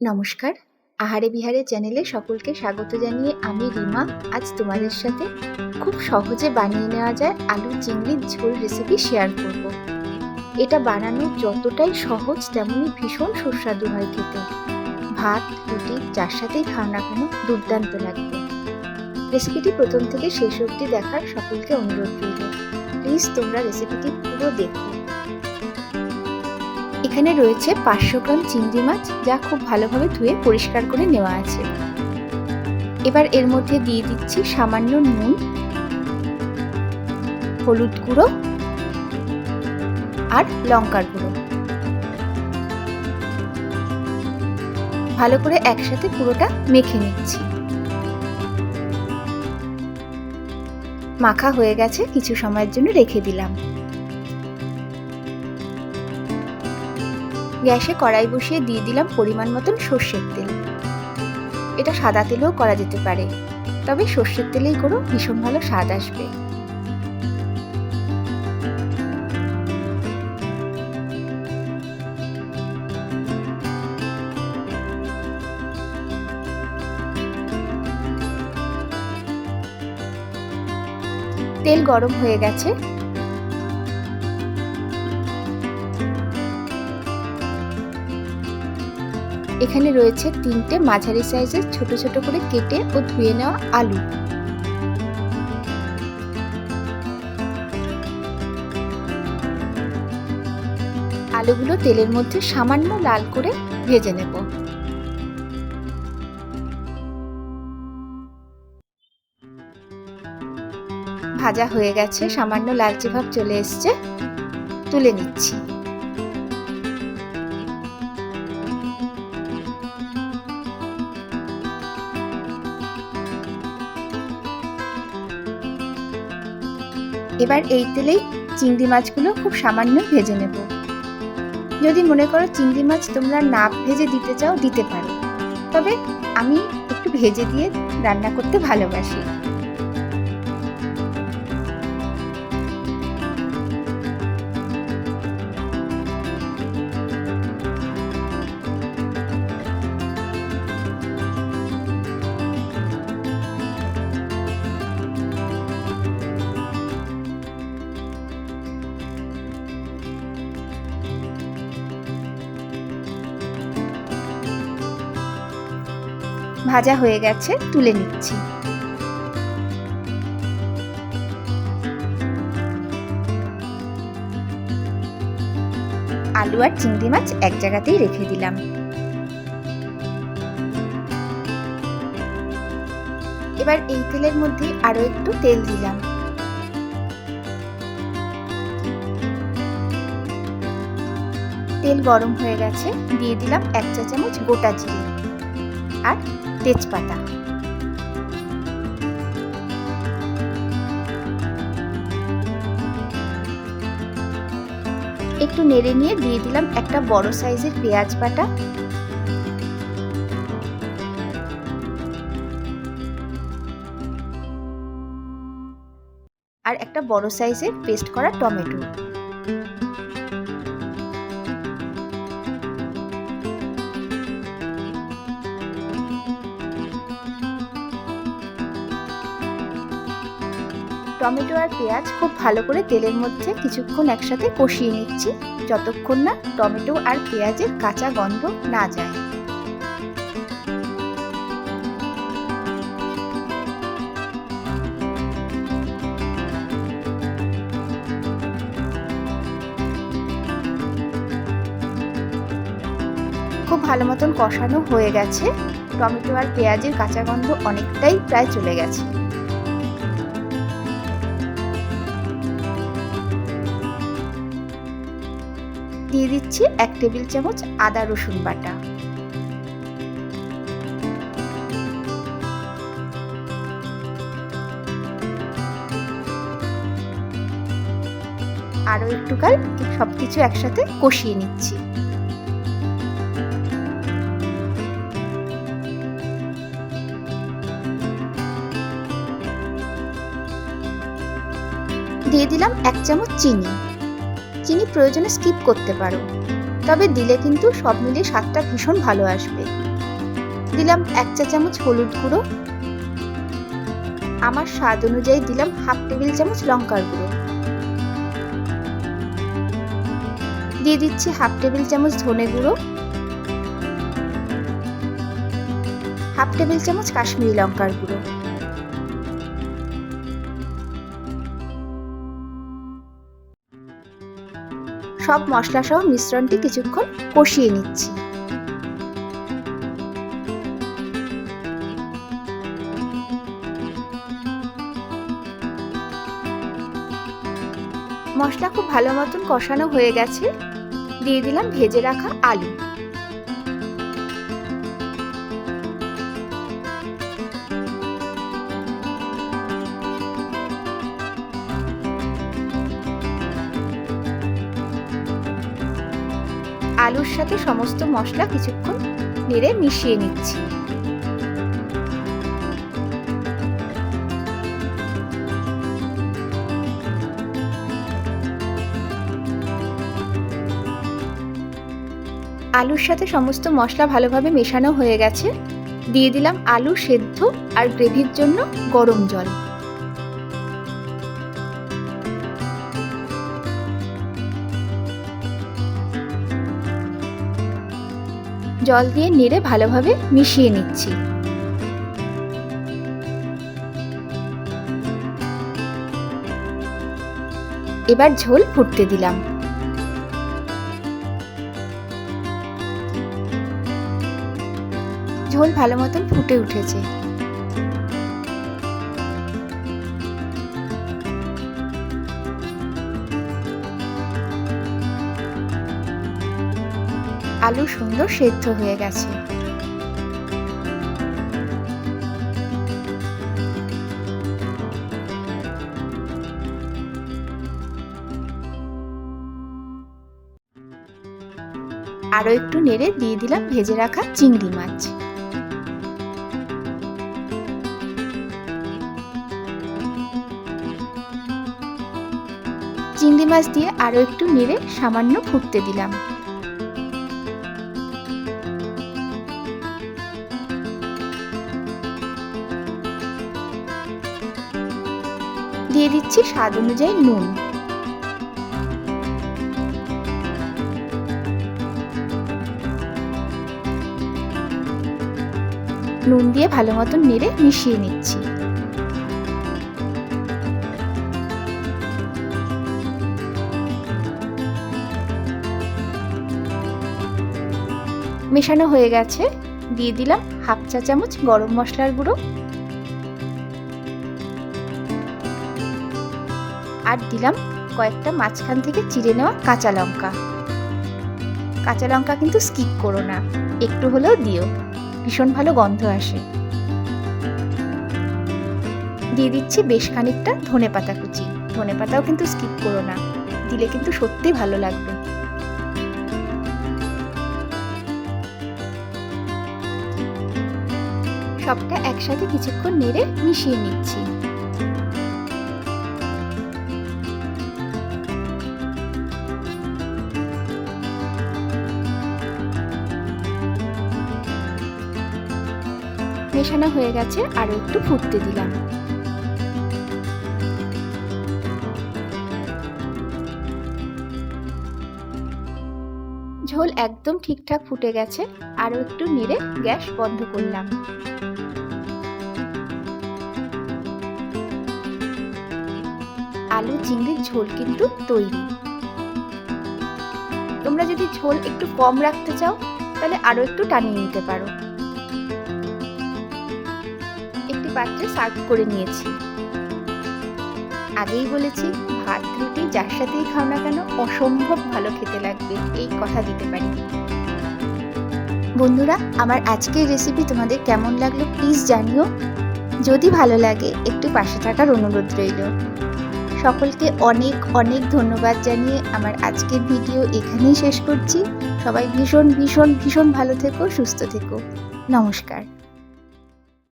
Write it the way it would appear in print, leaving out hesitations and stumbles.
নমস্কার, আহারে বিহারে চ্যানেলে সকলকে স্বাগত জানিয়ে আমি রিমা আজ তোমাদের সাথে খুব সহজে বানিয়ে নেওয়া যায় আলু চিংড়ির ঝোল রেসিপি শেয়ার করব। এটা বানানো যতটাই সহজ তেমনই ভীষণ সুস্বাদু হয় খেতে। ভাত, রুটি যার সাথেই খাও না কেন দুর্দান্ত লাগবে। রেসিপিটি প্রথম থেকে শেষ অবধি দেখার সকলকে অনুরোধ রইল। প্লিজ তোমরা রেসিপিটি পুরো দেখো। এখানে রয়েছে 500 গ্রাম চিংড়ি মাছ, যা খুব ভালোভাবে ধুয়ে পরিষ্কার করে নেওয়া আছে। এবার এর মধ্যে দিয়ে দিচ্ছি সামান্য নুন, হলুদ গুঁড়ো আর লঙ্কার গুঁড়ো। ভালো করে একসাথে পুরোটা মেখে নিচ্ছি। মাখা হয়ে গেছে, কিছু সময়ের জন্য রেখে দিলাম। গ্যাসে কড়াই বসিয়ে দিয়ে দিলাম পরিমাণ মতন সর্ষের তেল। এটা সাদা তেলেও করা যেতে পারে, তবে সর্ষের তেলেই করো, ভীষণ ভালো স্বাদ আসবে। তেল গরম হয়ে গেছে। এখানে রয়েছে 3টে মাঝারি সাইজের ছোট ছোট করে কেটে ও ধুয়ে নেওয়া আলু। আলুগুলো তেলের মধ্যে সামান্য লাল করে ভেজে নেব। ভাজা হয়ে গেছে, সামান্য লালচে ভাব চলে এসছে, তুলে নিচ্ছি। এবার এই তেলেই চিংড়ি মাছগুলো খুব সামান্য ভেজে নেব। যদি মনে করো চিংড়ি মাছ তোমরা না ভেজে দিতে চাও, দিতে পারো, তবে আমি একটু ভেজে দিয়ে রান্না করতে ভালোবাসি। ভাজা হয়ে গেছে, তুলে নিচ্ছি। আলু আর চিংড়ি মাছ এক জায়গাতেই রেখে দিলাম। এবার এই তেলের মধ্যে আরো একটু তেল দিলাম। তেল গরম হয়ে গেছে, দিয়ে দিলাম 1 চা চামচ গোটা জিরে আর তেজপাতা। একটু নেড়ে নিয়ে দিয়ে দিলাম একটা বড় সাইজের পেঁয়াজ বাটা, আর একটা বড় সাইজের পেস্ট করা টমেটো। টমেটো আর পেঁয়াজ খুব ভালো করে তেলের মধ্যে কিছুক্ষণ একসাথে কষিয়ে নিচ্ছি, যতক্ষণ না টমেটো আর পেঁয়াজের কাঁচা গন্ধ না যায়। খুব ভালো মতন কষানো হয়ে গেছে, টমেটো আর পেঁয়াজের কাঁচা গন্ধ অনেকটাই প্রায় চলে গেছে। দিয়ে দিচ্ছি 1 টেবিল চামচ আদা রসুন বাটা। আরো একটু কাল সবকিছু একসাথে কষিয়ে নিচ্ছি। দিয়ে দিলাম 1 চামচ চিনি। চিনি প্রয়োজনে স্কিপ করতে পারো। তবে দিলে কিন্তু সব মিলিয়ে স্বাদটা ভীষণ ভালো আসবে। দিলাম 1 চা চামচ হলুদ গুঁড়ো, আমার স্বাদ অনুযায়ী দিলাম হাফ টেবিল চামচ লঙ্কার গুঁড়ো, দিয়ে দিচ্ছি হাফ টেবিল চামচ ধনে গুঁড়ো, হাফ টেবিল চামচ কাশ্মীরি লঙ্কার গুঁড়ো। সব মশলা সহ মিশ্রণটি কিছুক্ষণ কষিয়ে নিচ্ছি। মশলা খুব ভালো মতন কষানো হয়ে গেছে, দিয়ে দিলাম ভেজে রাখা আলু। আলুর সাথে সমস্ত মশলা কিছুক্ষণ নেড়ে মিশিয়ে নিচ্ছি। আলুর সাথে সমস্ত মশলা ভালোভাবে মেশানো হয়ে গেছে, দিয়ে দিলাম আলু সেদ্ধ আর গ্রেভির জন্য গরম জল। জল দিয়ে নেড়ে ভালোভাবে মিশিয়ে নিচ্ছি। এবার ঝোল ফুটতে দিলাম। ঝোল ভালো মতন ফুটে উঠেছে। আলু সুন্দর সেদ্ধ হয়ে গেছে। আরো একটু নেড়ে দিয়ে দিলাম ভেজে রাখা চিংড়ি মাছ। চিংড়ি মাছ দিয়ে আরো একটু নেড়ে সামান্য ফুটতে দিলাম। দিয়ে দিচ্ছি স্বাদ অনুযায়ী নুন। নুন দিয়ে ভালো মতন নেড়ে মিশিয়ে নিচ্ছি। মেশানো হয়ে গেছে, দিয়ে দিলাম হাফ চা চামচ গরম মশলার গুঁড়ো আর দিলাম কয়েকটা মাঝখান থেকে চিড়ে নেওয়া কাঁচা লঙ্কা। কাঁচা লঙ্কা কিন্তু স্কিপ করো না, একটু হলেও দিও, ভীষণ ভালো গন্ধ আসে। দিয়ে দিচ্ছি বেশ খানিকটা ধনেপাতা কুচি। ধনেপাতাও কিন্তু স্কিপ করো না, দিলে কিন্তু সত্যি ভালো লাগবে। সবটা একসাথে কিছুক্ষণ নেড়ে মিশিয়ে নিচ্ছি। মেশানো হয়ে গেছে, আরো একটু ফুটতে দিলাম। ঝোল একদম ঠিকঠাক ফুটে গেছে, আরো একটু নেড়ে গ্যাস বন্ধ করলাম। আলু চিংড়ির ঝোল কিন্তু তৈরি। তোমরা যদি ঝোল একটু কম রাখতে চাও তাহলে আরো একটু টানিয়ে নিতে পারো। একটি পাত্রে সার্ভ করে নিয়েছি। আগেই বলেছি, ভাত রুটি যার সাথেই খাও না কেন অসম্ভব ভালো খেতে লাগবে, এই কথা দিতে পারি। বন্ধুরা, আমার আজকের রেসিপি তোমাদের কেমন লাগলো প্লিজ জানিও। যদি ভালো লাগে একটু পাশে থাকার অনুরোধ রইল। সকলকে অনেক অনেক ধন্যবাদ জানিয়ে আমার আজকের ভিডিও এখানেই শেষ করছি। সবাই ভীষণ ভীষণ ভীষণ ভালো থেকো, সুস্থ থেকো। নমস্কার।